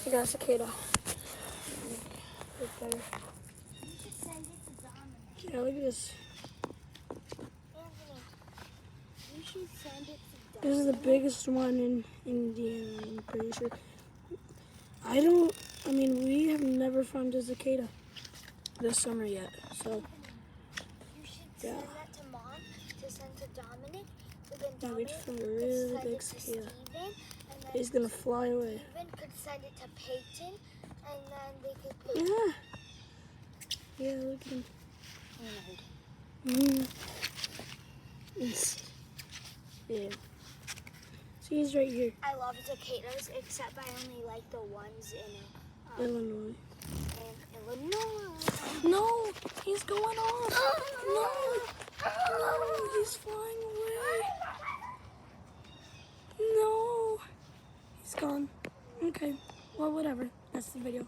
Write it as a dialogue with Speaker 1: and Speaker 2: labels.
Speaker 1: I got a cicada. Right there.
Speaker 2: You should send it to Dominic.
Speaker 1: Yeah, look at this.
Speaker 2: Anthony, you should send it to Dominic.
Speaker 1: This is the biggest one in Indiana, I'm pretty sure. We have never found a cicada this summer yet, so.
Speaker 2: You should send that to Mom to send to Dominic. So then
Speaker 1: Yeah, we
Speaker 2: Dominic
Speaker 1: just found a
Speaker 2: could
Speaker 1: really
Speaker 2: send
Speaker 1: big
Speaker 2: it to
Speaker 1: cicada.
Speaker 2: Steven, and then
Speaker 1: He's gonna fly away.
Speaker 2: Steven could send it to Peyton, and then they could put
Speaker 1: Yeah, look at him. Yeah. See, he's right here.
Speaker 2: I love cicadas, except I only like the ones in
Speaker 1: Illinois.
Speaker 2: Illinois.
Speaker 1: No, he's going off. No, he's flying away. No, he's gone. Okay, well, whatever. That's the video.